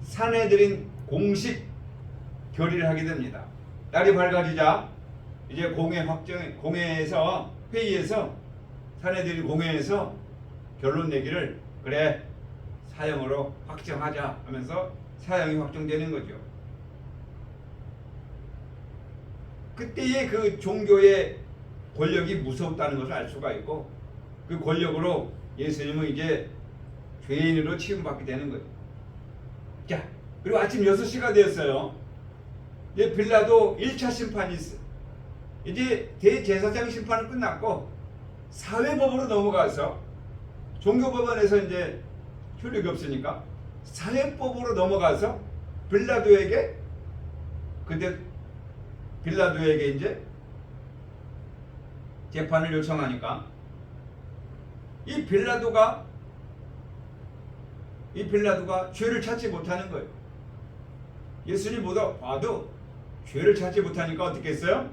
사내들인 공식 결의를 하게 됩니다. 날이 밝아지자 이제 공회에서 회의에서 사내들이 공회에서 결론 내기를 그래 사형으로 확정하자 하면서 사형이 확정되는 거죠. 그때의 그 종교의 권력이 무섭다는 것을 알 수가 있고 그 권력으로 예수님은 이제 죄인으로 취급받게 되는 거예요. 자, 그리고 아침 6시가 되었어요. 이제 빌라도 1차 심판이 있어요. 이제 대제사장 심판은 끝났고 사회법으로 넘어가서 종교법원에서 이제 효력이 없으니까 사회법으로 넘어가서 빌라도에게 이제 재판을 요청하니까 이 빌라도가 죄를 찾지 못하는 거예요. 예수님보다 봐도 죄를 찾지 못하니까 어떻게 했어요?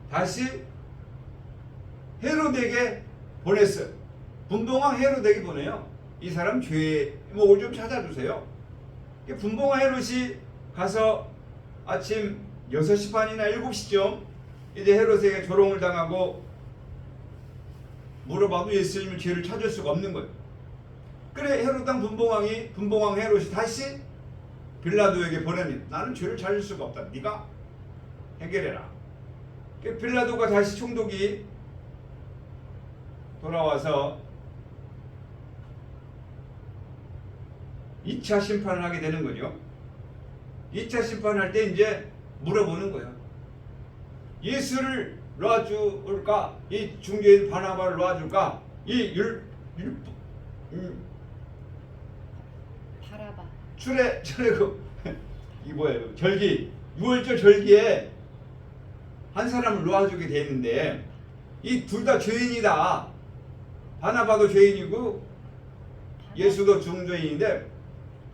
다시 헤로데에게 보냈어요. 분봉왕 헤로데에게 보내요. 이 사람 죄목을 좀 찾아주세요. 분봉왕 헤롯이 가서 아침 6시 반이나 7시쯤 이제 헤롯에게 조롱을 당하고 물어봐도 예수님의 죄를 찾을 수가 없는 거예요. 그래 헤롯당 분봉왕 헤롯이 다시 빌라도에게 보냅니다. 나는 죄를 찾을 수가 없다. 네가 해결해라. 빌라도가 다시 총독이 돌아와서 2차 심판을 하게 되는 거죠. 2차 심판할 때 이제 물어보는 거예요. 예수를 놔줄까? 이 중개인 바나바를 놔줄까? 바라바. 이 뭐예요? 절기 6월절 절기에 한 사람을 놓아주게 돼 있는데 이 둘 다 죄인이다. 바나바도 죄인이고 예수도 중죄인인데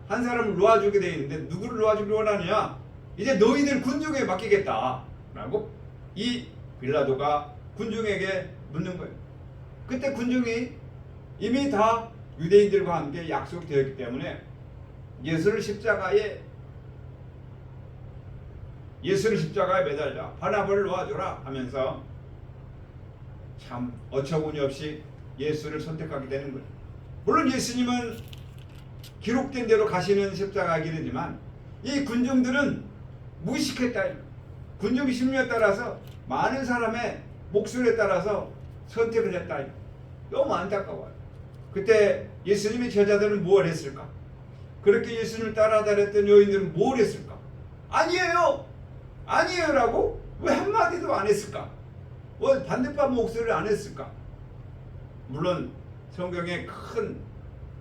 한 사람을 놓아주게 돼 있는데 누구를 놓아주기로 원하느냐? 이제 너희들 군중에 맡기겠다라고 이 빌라도가 군중에게 묻는 거예요. 그때 군중이 이미 다 유대인들과 함께 약속되었기 때문에 예수를 십자가에 매달자 바나바를 놓아줘라 하면서 참 어처구니 없이 예수를 선택하게 되는 거예요. 물론 예수님은 기록된 대로 가시는 십자가 길이지만 이 군중들은 무식했다. 군중 심리에 따라서 많은 사람의 목소리에 따라서 선택을 했다. 너무 안타까워요. 그때 예수님의 제자들은 뭘 했을까? 그렇게 예수님을 따라다녔던 여인들은 뭘 했을까? 아니에요라고 왜 한마디도 안 했을까? 왜 반대편 목소리를 안 했을까? 물론 성경의 큰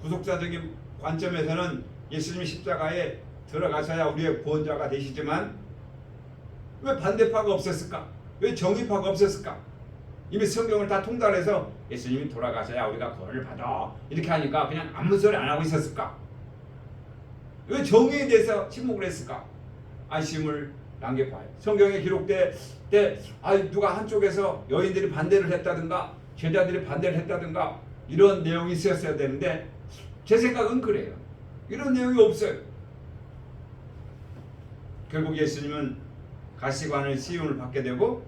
구속사적인 관점에서는 예수님이 십자가에 들어가셔야 우리의 구원자가 되시지만 왜 반대파가 없었을까? 왜 정의파가 없었을까? 이미 성경을 다 통달해서 예수님이 돌아가셔야 우리가 구원을 받아 이렇게 하니까 그냥 아무 소리 안 하고 있었을까? 왜 정의에 대해서 침묵을 했을까? 아쉬움을 남겨봐요. 성경에 기록될 때 누가 한쪽에서 여인들이 반대를 했다든가 제자들이 반대를 했다든가 이런 내용이 있었어야 되는데 제 생각은 그래요. 이런 내용이 없어요. 결국 예수님은 가시관을 시험을 받게 되고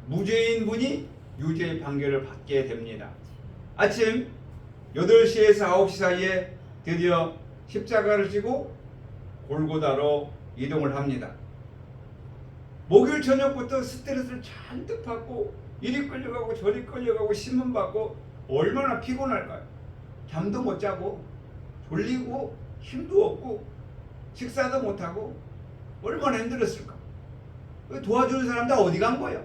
무죄인 분이 유죄의 판결을 받게 됩니다. 아침 8시에서 9시 사이에 드디어 십자가를 지고 골고다로 이동을 합니다. 목요일 저녁부터 스트레스를 잔뜩 받고 이리 끌려가고 저리 끌려가고 신문 받고 얼마나 피곤할까요? 잠도 못 자고 졸리고 힘도 없고 식사도 못하고 얼마나 힘들었을까? 도와주는 사람 다 어디 간 거야?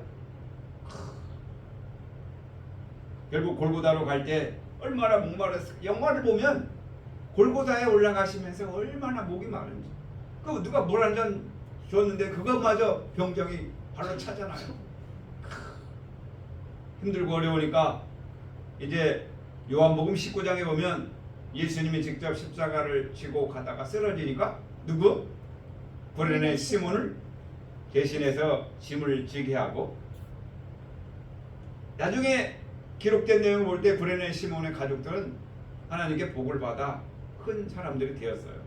결국 골고다로 갈 때 얼마나 목마르었을까? 영화를 보면 골고다에 올라가시면서 얼마나 목이 마른지 그 누가 물 한 잔 줬는데 그것마저 병정이 바로 차잖아요. 힘들고 어려우니까 이제 요한복음 19장에 보면 예수님이 직접 십자가를 지고 가다가 쓰러지니까 누구? 구레네 시몬을 대신해서 짐을 지게 하고 나중에 기록된 내용을 볼 때 구레네 시몬의 가족들은 하나님께 복을 받아 큰 사람들이 되었어요.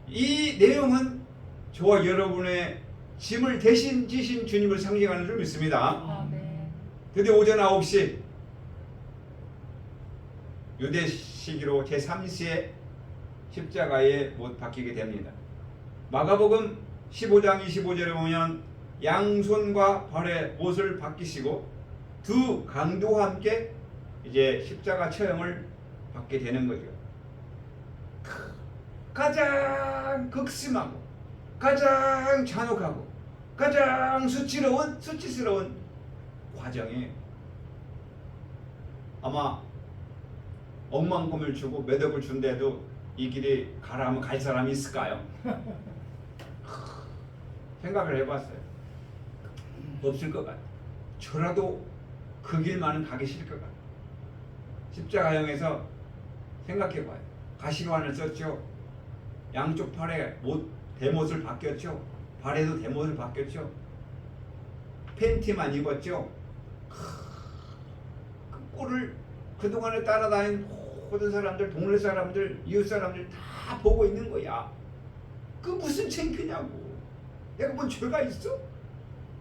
이 내용은 저와 여러분의 짐을 대신 지신 주님을 상징하는 줄 믿습니다. 아멘. 드디어 오전 9시 유대 시기로 제3시에 십자가에 못 박히게 됩니다. 마가복음 15장 25절에 보면 양손과 발에 못을 박히시고 두 강도와 함께 이제 십자가 처형을 받게 되는 거죠. 가장 극심하고 가장 잔혹하고 가장 수치스러운 과정이 아마 억만 금을 주고 몇 억을 준대도 이 길이 가라 하면 갈 사람이 있을까요? 생각을 해봤어요. 없을 것 같아요. 저라도 그 길만은 가기 싫을 것 같아요. 십자가형에서 생각해봐요. 가시관을 썼죠. 양쪽 팔에 대못을 박겼죠. 발에도 대못을 박겼죠. 팬티만 입었죠. 그 꼴을 그동안에 따라다닌 모든 사람들, 동네 사람들, 이웃 사람들 다 보고 있는 거야. 그 무슨 창피냐고. 내가 뭔 죄가 있어?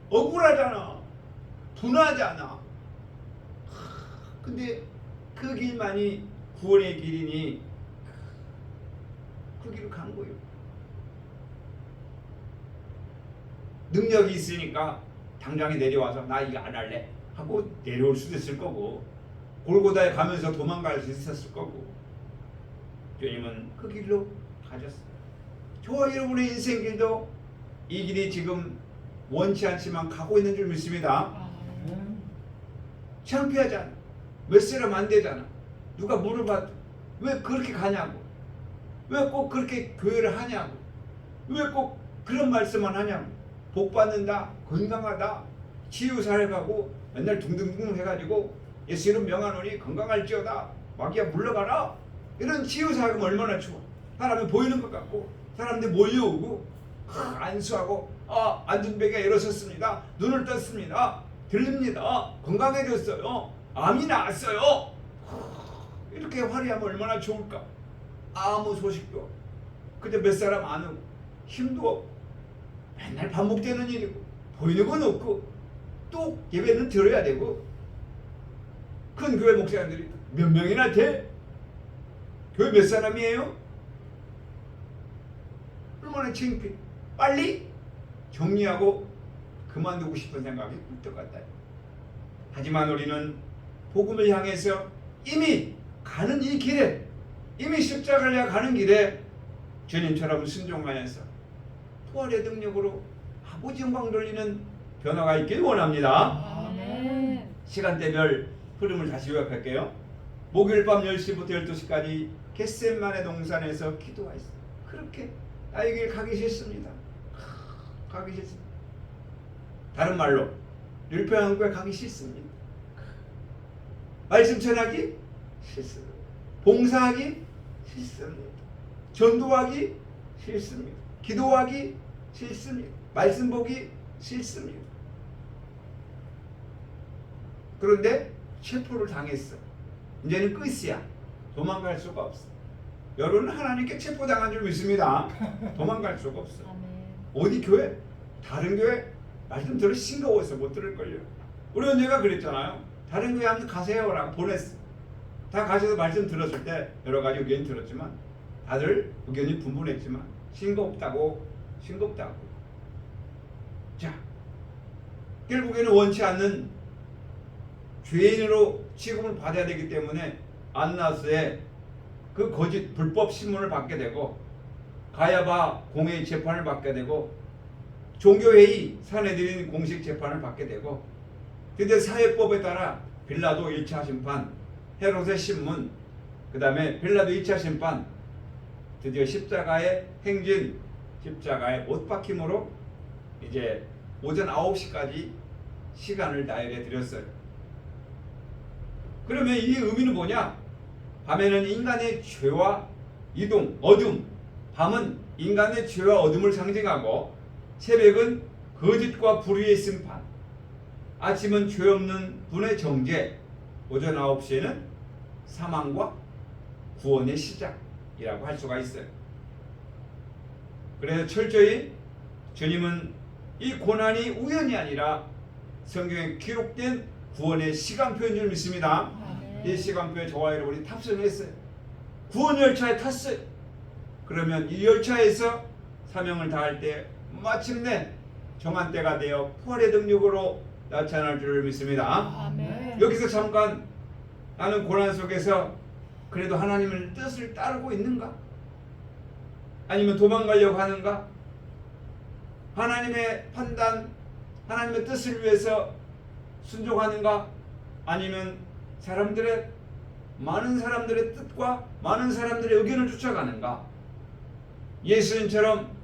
억울하잖아. 분하잖아. 근데 그 길만이 구원의 길이니 그 길을 간 거예요. 능력이 있으니까 당장에 내려와서 나 이거 안 할래 하고 내려올 수도 있을 거고 골고다에 가면서 도망갈 수 있었을 거고 주님은 그 길로 가셨어요. 저와 여러분의 인생길도 이 길이 지금 원치 않지만 가고 있는 줄 믿습니다. 아멘. 창피하잖아. 몇 사람 안 되잖아. 누가 물어봐도 왜 그렇게 가냐고. 왜 꼭 그렇게 교회를 하냐고. 왜 꼭 그런 말씀만 하냐고. 복 받는다, 건강하다, 치유 사역하고 맨날 둥둥둥 해가지고 예수 이름 명하노니 건강할지어다, 마귀야 물러가라. 이런 치유 사역은 얼마나 좋아. 사람이 보이는 것 같고 사람들이 몰려오고 안수하고 안전벨기가 일어섰습니다. 눈을 떴습니다. 들립니다. 건강해졌어요. 암이 나았어요. 이렇게 화려하면 얼마나 좋을까. 아무 소식도 없고 그저 몇 사람 안 오고 힘도 없고 맨날 반복되는 일이고 보이는 건 없고 또 예배는 들어야 되고 큰 교회 목사님들이 몇 명이나 돼? 교회 몇 사람이에요? 얼마나 창피해. 빨리 정리하고 그만두고 싶은 생각이 꿀떡 같아요. 하지만 우리는 복음을 향해서 이미 가는 이 길에 이미 십자가를 향해 가는 길에 주님처럼 순종하여서 부활의 능력으로 아버지 영광 돌리는 변화가 있길 원합니다. 아멘. 시간대별 흐름을 다시 요약할게요. 목요일 밤 10시부터 12시까지 겟셋만의 동산에서 기도하였어요. 그렇게 나의 길 가기 싫습니다. 가기 싫습니다. 다른 말로 율법교회 가기 싫습니다. 말씀 전하기 싫습니다. 봉사하기 싫습니다. 전도하기 싫습니다. 기도하기 싫습니다. 말씀 보기 싫습니다. 그런데 체포를 당했어. 이제는 끝이야. 도망갈 수가 없어. 여러분은 하나님께 체포당한 줄 믿습니다. 도망갈 수가 없어. 아멘. 어디 교회? 다른 교회? 말씀 들을 싱거워서 못 들을걸요. 우리 언제가 그랬잖아요. 다른 교회 한번 가세요라고 보냈어. 다 가셔서 말씀 들었을 때 여러 가지 의견이 들었지만 다들 의견이 분분했지만 싱겁다고. 자, 결국에는 원치 않는 죄인으로 취급을 받아야 되기 때문에 안나스의 그 거짓 불법 신문을 받게 되고 가야바 공회의 재판을 받게 되고 종교회의 사내들인 공식 재판을 받게 되고 근데 사회법에 따라 빌라도 1차 심판, 헤롯의 신문, 그 다음에 빌라도 2차 심판, 드디어 십자가의 행진, 십자가의 못 박힘으로 이제 오전 9시까지 시간을 나열해 드렸어요. 그러면 이 의미는 뭐냐? 밤에는 인간의 죄와 이동, 어둠, 밤은 인간의 죄와 어둠을 상징하고 새벽은 거짓과 불의의 심판, 아침은 죄 없는 분의 정죄, 오전 9시에는 사망과 구원의 시작이라고 할 수가 있어요. 그래서 철저히 주님은 이 고난이 우연이 아니라 성경에 기록된 구원의 시간표인 줄 믿습니다. 이 시간표에 저와 여러분이 탑승했어요. 구원 열차에 탔어요. 그러면 이 열차에서 사명을 다할 때 마침내 정한 때가 되어 부활의 능력으로 나타날 줄을 믿습니다. 아멘. 여기서 잠깐 나는 고난 속에서 그래도 하나님의 뜻을 따르고 있는가? 아니면 도망가려고 하는가? 하나님의 판단, 하나님의 뜻을 위해서 순종하는가? 아니면 많은 사람들의 뜻과 많은 사람들의 의견을 쫓아가는가? 예수님처럼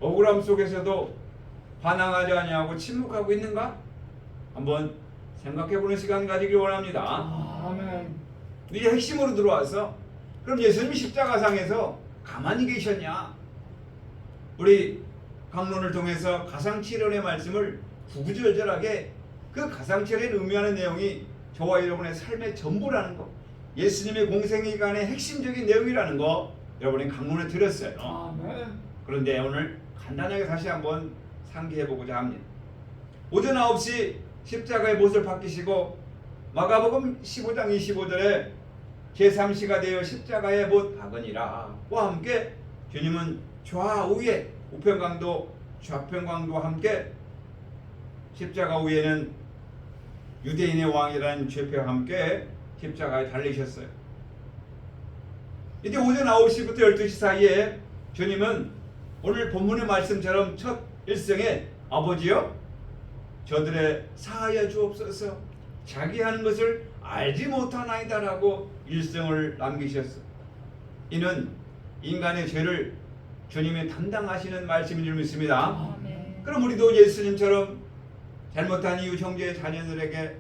억울함 속에서도 반항하지 아니하고 침묵하고 있는가? 한번 생각해보는 시간 가지길 원합니다. 아멘. 이제 핵심으로 들어와서 그럼 예수님이 십자가상에서 가만히 계셨냐? 우리 강론을 통해서 가상칠언의 말씀을 구구절절하게 그 가상칠언에 의미하는 내용이 저와 여러분의 삶의 전부라는 거, 예수님의 공생애간의 핵심적인 내용이라는 거 여러분이 강론에 들었어요. 아멘. 그런데 오늘 간단하게 다시 한번 상기해보고자 합니다. 오전 9시 십자가의 못을 박히시고 마가복음 15장 25절에 제3시가 되어 십자가의 못 박으니라 와 함께 주님은 좌우에 우편강도 좌편강도와 함께 십자가 위에는 유대인의 왕이라는 죄표와 함께 십자가에 달리셨어요. 이제 오전 9시부터 12시 사이에 주님은 오늘 본문의 말씀처럼 첫 일성에 아버지여 저들의 사하여 주옵소서 자기 하는 것을 알지 못하나이다라고 일성을 남기셨어. 이는 인간의 죄를 주님이 담당하시는 말씀인 줄 믿습니다. 아멘. 그럼 우리도 예수님처럼 잘못한 이유 형제의 자녀들에게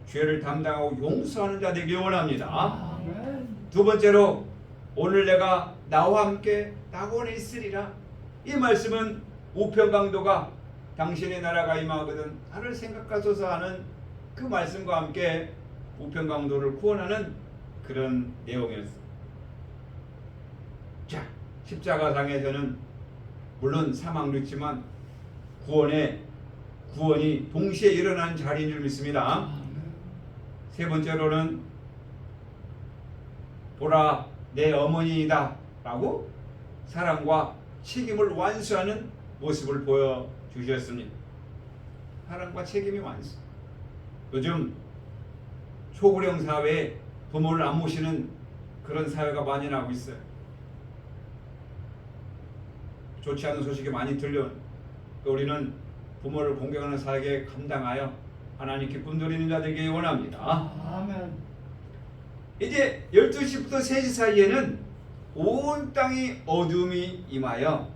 죄를 담당하고 용서하는 자 되길 원합니다. 아멘. 두 번째로 오늘 내가 나와 함께 낙원에 있으리라. 이 말씀은 우편강도가 당신의 나라가 임하거든 나를 생각하소서 하는 그 말씀과 함께 우편강도를 구원하는 그런 내용이었습니다. 자, 십자가상에서는 물론 사망도 있지만 구원이 동시에 일어나는 자리인 줄 믿습니다. 세 번째로는 보라 내 어머니이다 라고 사랑과 책임을 완수하는 모습을 보여주셨습니다. 사랑과 책임이 완수. 요즘 초고령 사회에 부모를 안 모시는 그런 사회가 많이 나고 있어요. 좋지 않은 소식이 많이 들려. 우리는 부모를 공경하는 사역에 감당하여 하나님 기쁨 누리는 자 되기 원합니다. 아멘. 이제 12시부터 3시 사이에는 온 땅이 어둠이 임하여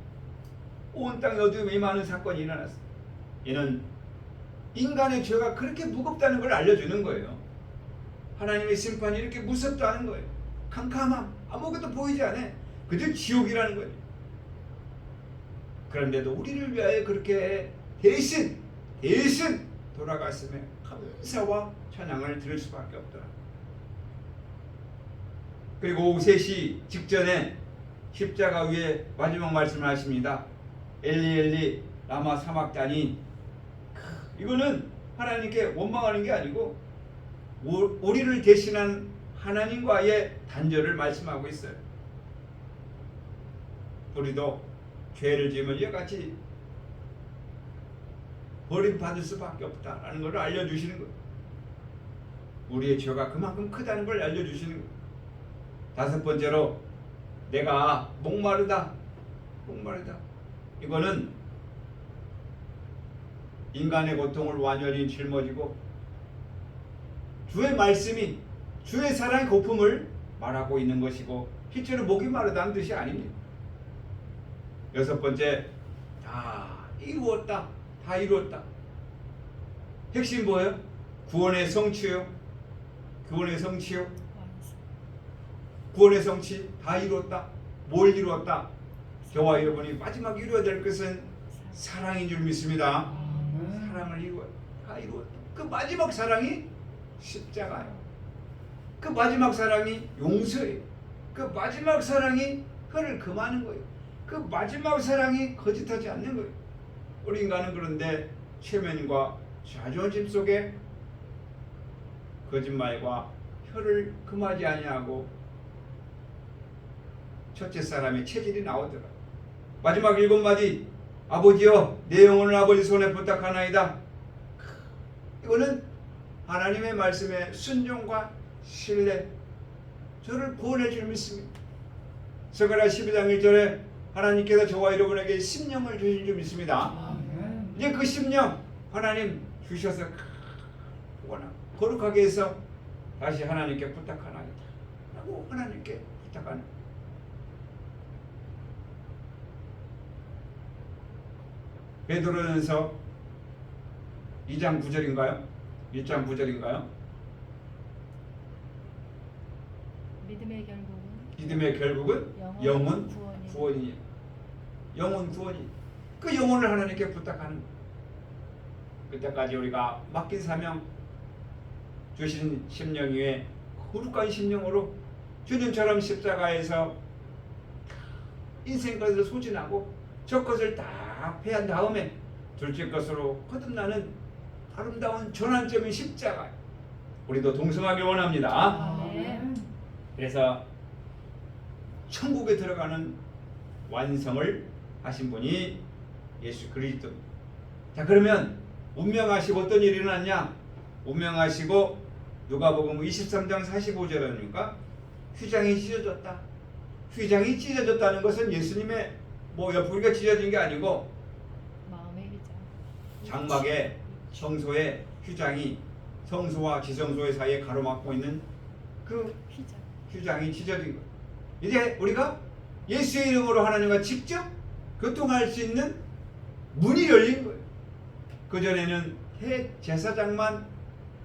온 땅이 어둠이 임하는 사건이 일어났습니다. 이는 인간의 죄가 그렇게 무겁다는 걸 알려주는 거예요. 하나님의 심판이 이렇게 무섭다는 거예요. 캄캄함, 아무것도 보이지 않아. 그저 지옥이라는 거예요. 그런데도 우리를 위하여 그렇게 대신 돌아갔음에 감사와 찬양을 들을 수밖에 없더라. 그리고 오후 3시 직전에 십자가 위에 마지막 말씀을 하십니다. 엘리 엘리 라마 사막다니. 이거는 하나님께 원망하는 게 아니고 우리를 대신한 하나님과의 단절을 말씀하고 있어요. 우리도 죄를 지으면 이와 같이 버림받을 수밖에 없다라는 것을 알려주시는 거예요. 우리의 죄가 그만큼 크다는 걸 알려주시는 거예요. 다섯 번째로 내가 목마르다. 이거는 인간의 고통을 완전히 짊어지고 주의 말씀이 주의 사랑의 고품을 말하고 있는 것이고 실제로 목이 마르다는 뜻이 아닙니다. 여섯 번째, 다 이루었다. 핵심 뭐예요? 구원의 성취요. 구원의 성취 다 이루었다. 뭘 이루었다? 저와 여러분이 마지막 이루어야 될 것은 사랑인 줄 믿습니다. 사랑을 다 이루었다. 그 마지막 사랑이 십자가예요. 그 마지막 사랑이 용서예요. 그 마지막 사랑이 그를 금하는 거예요. 그 마지막 사랑이 거짓하지 않는 거예요. 우리 인간은 그런데 체면과 자존심 속에 거짓말과 혀를 금하지 아니하고 첫째 사람의 체질이 나오더라. 마지막 7마디, 아버지여 내 영혼을 아버지 손에 부탁하나이다. 이거는 하나님의 말씀에 순종과 신뢰, 저를 구원해 줄 믿습니다. 스가랴 12장 1절에 하나님께서 저와 여러분에게 심령을 주신 줄 믿습니다. 아멘. 이제 그 심령 하나님 주셔서 거룩하게 해서 다시 하나님께 부탁하나이다 라고 하나님께 부탁하는. 베드로전서 2장 9절인가요? 1장 9절인가요? 믿음의 결국은 믿음의 결국은 영혼 구원이에요. 영혼 구원이. 그 영혼을 하나님께 부탁하는 거예요. 그때까지 우리가 맡긴 사명, 주신 심령 위에 거룩한 심령으로 주님처럼 십자가에서 인생 것을 소진하고 저 것을 다 패한 다음에 둘째 것으로 거듭나는 아름다운 전환점인 십자가. 우리도 동성하기 원합니다. 아멘. 그래서 천국에 들어가는 완성을 하신 분이 예수 그리스도. 자, 그러면 운명하시고 어떤 일이 일어났냐? 운명하시고 누가복음 23장 45절이니까 휘장이 찢어졌다. 휘장이 찢어졌다는 것은 예수님의 뭐 옆구리가 찢어진 게 아니고 마음의 휘장. 장막에 성소에 휘장이 성소와 지성소의 사이에 가로막고 있는 그 휘장. 휘장이 찢어진 것. 이제 우리가 예수의 이름으로 하나님과 직접 교통할 수 있는 문이 열린 거예요. 그전에는 제사장만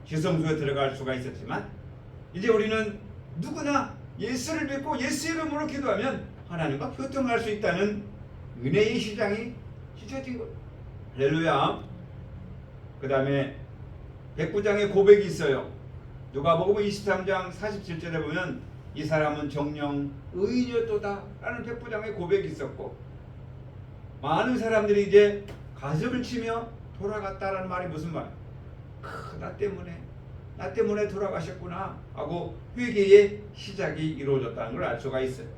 지성소에 들어갈 수가 있었지만 이제 우리는 누구나 예수를 믿고 예수 이름으로 기도하면 하나님과 교통할 수 있다는 은혜의 시장이 찢어진 거예요. 할렐루야. 그 다음에 백부장의 고백이 있어요. 누가복음 23장 47절에 보면 이 사람은 정령 의인이었도다 라는 백부장의 고백이 있었고, 많은 사람들이 이제 가슴을 치며 돌아갔다라는 말이 무슨 말? 나 때문에 돌아가셨구나 하고 회개의 시작이 이루어졌다는 걸 알 수가 있어요.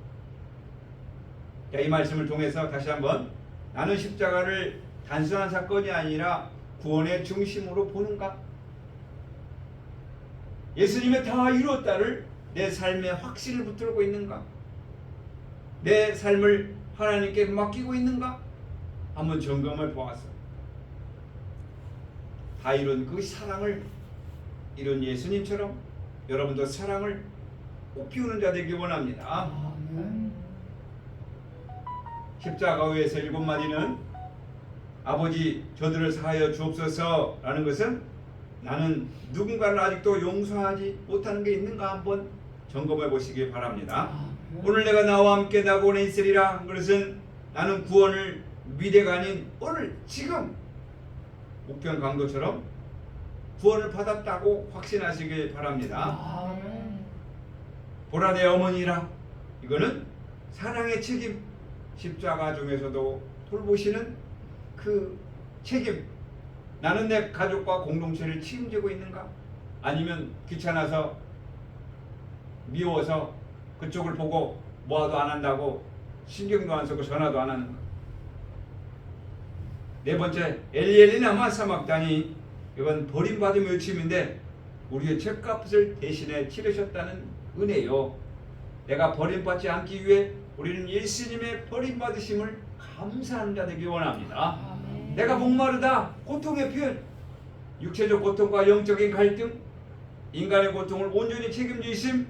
자, 이 말씀을 통해서 다시 한번 나는 십자가를 단순한 사건이 아니라 구원의 중심으로 보는가? 예수님의 다 이루었다를 내 삶에 확신을 붙들고 있는가? 내 삶을 하나님께 맡기고 있는가? 한번 점검해 보았어. 다 이룬 그 사랑을 이룬 예수님처럼 여러분도 사랑을 꽃피우는 자 되기 원합니다. 아멘. 십자가 위에서 7마디는 아버지 저들을 사하여 주옵소서 라는 것은 나는 누군가를 아직도 용서하지 못하는 게 있는가 한번 점검해 보시기 바랍니다. 아멘. 오늘 내가 나와 함께 나고는 있으리라. 그것은 나는 구원을 미래가 아닌 오늘 지금 목변 강도처럼 구원을 받았다고 확신하시길 바랍니다. 아멘. 보라 내 어머니라. 이거는 사랑의 책임. 십자가 중에서도 돌보시는 그 책임. 나는 내 가족과 공동체를 책임지고 있는가? 아니면 귀찮아서 미워서 그쪽을 보고 뭐도 안 한다고 신경도 안 쓰고 전화도 안 하는가? 네 번째, 엘리엘리나마 사막다니. 이건 버림받은 외침인데 우리의 죄값을 대신에 치르셨다는 은혜요. 내가 버림받지 않기 위해 우리는 예수님의 버림받으심을 감사하는 자 되기 원합니다. 아멘. 내가 목마르다. 고통의 표현. 육체적 고통과 영적인 갈등, 인간의 고통을 온전히 책임지심.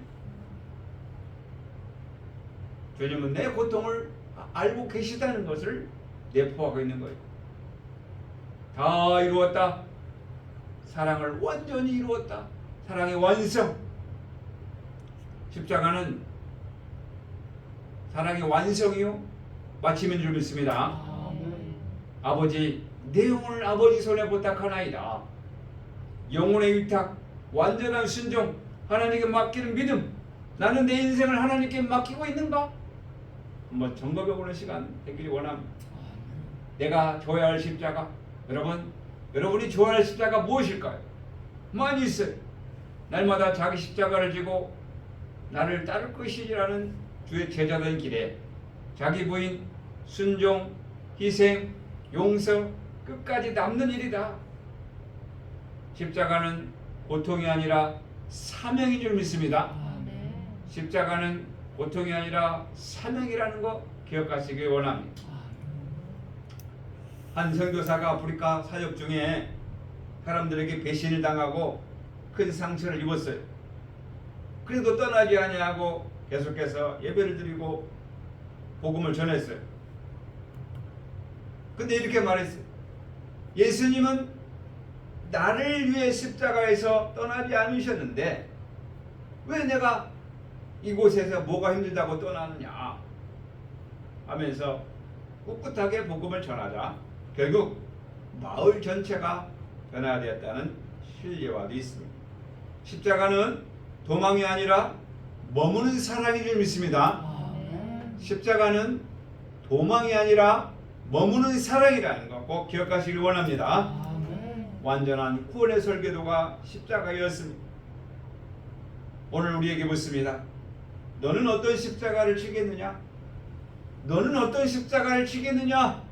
주님은 내 고통을 알고 계시다는 것을 내포하고 있는 거예요. 다 이루었다. 사랑을 완전히 이루었다. 사랑의 완성. 십자가는 사랑의 완성이요 마침인 줄 믿습니다. 아멘. 아버지 내 영혼을 아버지 손에 부탁하나이다. 영혼의 위탁, 완전한 순종, 하나님께 맡기는 믿음. 나는 내 인생을 하나님께 맡기고 있는가? 한번 점검해보는 시간 되길 원합니다. 내가 져야 할 십자가, 여러분이 져야 할 십자가 무엇일까요? 많이 있어요. 날마다 자기 십자가를 지고 나를 따를 것이라는 주의 제자된 길에 자기 부인, 순종, 희생, 용서 끝까지 남는 일이다. 십자가는 고통이 아니라 사명인 줄 믿습니다. 네. 십자가는 고통이 아니라 사명이라는 거 기억하시길 원합니다. 한 선교사가 아프리카 사역 중에 사람들에게 배신을 당하고 큰 상처를 입었어요. 그래도 떠나지 아니하고 계속해서 예배를 드리고 복음을 전했어요. 근데 이렇게 말했어요. 예수님은 나를 위해 십자가에서 떠나지 않으셨는데 왜 내가 이곳에서 뭐가 힘들다고 떠나느냐 하면서 꿋꿋하게 복음을 전하자 결국 마을 전체가 변화되었다는 신뢰와도 있습니다. 십자가는 도망이 아니라 머무는 사랑인 줄 믿습니다. 십자가는 도망이 아니라 머무는 사랑이라는 거 꼭 기억하시길 원합니다. 완전한 구원의 설계도가 십자가였습니다. 오늘 우리에게 묻습니다. 너는 어떤 십자가를 지겠느냐? 너는 어떤 십자가를 지겠느냐?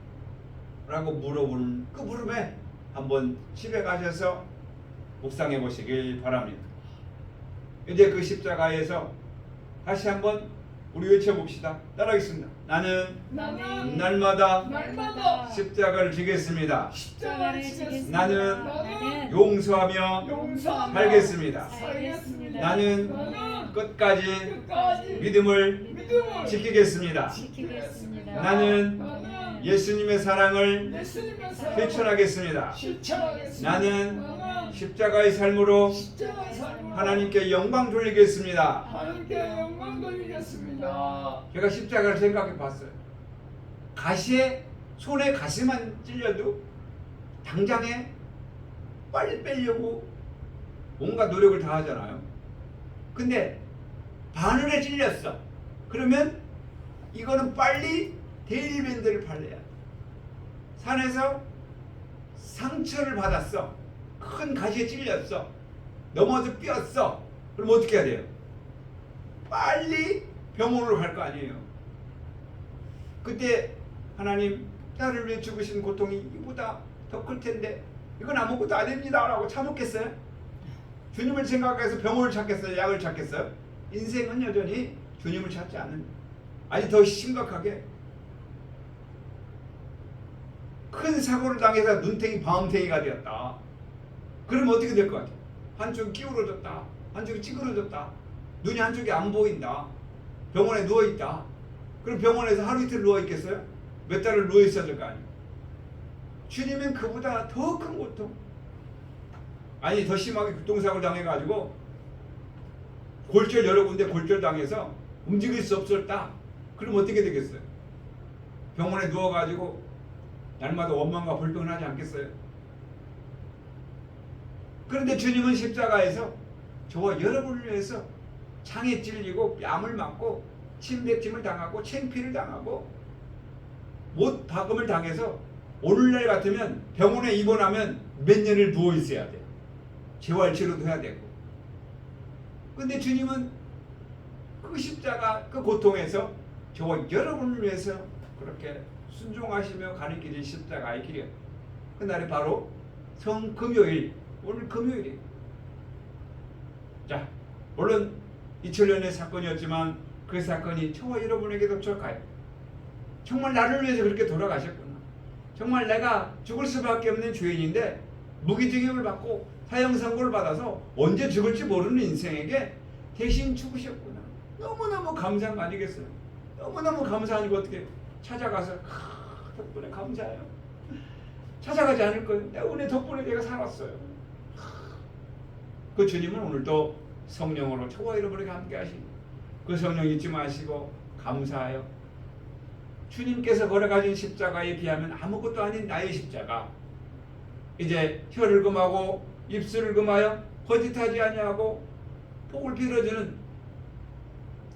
라고 물어보는 그 물음에 한번 집에 가셔서 묵상해 보시길 바랍니다. 이제 그 십자가에서 다시 한번 우리 외쳐봅시다. 따라하겠습니다. 나는 날마다 십자가를 지겠습니다. 십자가를 지겠습니다. 나는 용서하며 살겠습니다. 나는 끝까지 믿음을 지키겠습니다. 지키겠습니다. 나는 예수님의 사랑을 실천하겠습니다. 나는 십자가의 삶으로 하나님께 영광 돌리겠습니다. 제가 십자가를 생각해 봤어요. 손에 가시만 찔려도 당장에 빨리 빼려고 온갖 노력을 다 하잖아요. 근데 바늘에 찔렸어. 그러면 이거는 빨리 데일밴드를 발라야 돼. 산에서 상처를 받았어. 큰 가시에 찔렸어. 넘어져 삐었어. 그럼 어떻게 해야 돼요? 빨리 병원으로 갈 거 아니에요. 그때 하나님 나를 위해 죽으신 고통이 이보다 더 클 텐데 이건 아무것도 아닙니다 라고 참았겠어요? 주님을 생각해서 병원을 찾겠어요? 약을 찾겠어요? 인생은 여전히 주님을 찾지 않는, 아니 더 심각하게 큰 사고를 당해서 눈탱이 방울탱이가 되었다. 그러면 어떻게 될 것 같아요? 한쪽이 기울어졌다. 한쪽이 찌그러졌다. 눈이 한쪽이 안 보인다. 병원에 누워있다. 그럼 병원에서 하루 이틀 누워있겠어요? 몇 달을 누워있어야 될 거 아니에요? 주님은 그보다 더 큰 고통, 아니 더 심하게 교통사고를 당해가지고 골절 여러 군데 골절당해서 움직일 수 없었다. 그럼 어떻게 되겠어요? 병원에 누워가지고 날마다 원망과 불평을 하지 않겠어요? 그런데 주님은 십자가에서 저와 여러분을 위해서 창에 찔리고 뺨을 맞고 침뱉음을 당하고 창피를 당하고 못 박음을 당해서 오늘날 같으면 병원에 입원하면 몇 년을 누워 있어야 돼요. 재활치료도 해야 되고. 근데 주님은 그 십자가 그 고통에서 저와 여러분을 위해서 그렇게 순종하시며 가는 길이 십자가의 길이에요. 그날이 바로 성금요일, 오늘 금요일이에요. 자, 물론 2000년의 사건이었지만 그 사건이 저와 여러분에게도 적하요. 정말 나를 위해서 그렇게 돌아가셨구나. 정말 내가 죽을 수밖에 없는 죄인인데 무기징역을 받고 사형 선고를 받아서 언제 죽을지 모르는 인생에게 대신 죽으셨구나. 너무너무 감사한 거 아니겠어요? 너무너무 감사하니까 어떻게 찾아가서 덕분에 감사해요. 찾아가지 않을 거예요. 내 은혜 덕분에 내가 살았어요. 그 주님은 오늘도 성령으로 저와 여러분에게 함께 하시고 그 성령 잊지 마시고 감사하여 주님께서 걸어가신 십자가에 비하면 아무것도 아닌 나의 십자가, 이제 혀를 금하고 입술을 금하여 거짓하지 아니하고 복을 빌어주는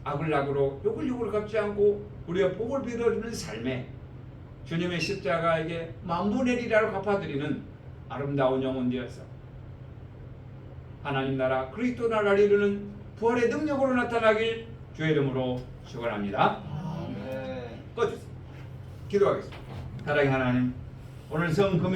악을 악으로 욕을 욕으로 갚지 않고 우리가 복을 빌어주는 삶에 주님의 십자가에게 만분의 일이라고 갚아드리는 아름다운 영혼 되어서 하나님 나라 그리스도 나라를 이루는 부활의 능력으로 나타나길 주의 이름으로 축원합니다. 아멘. 꺼주세요. 기도하겠습니다. 사랑의 하나님, 오늘 성금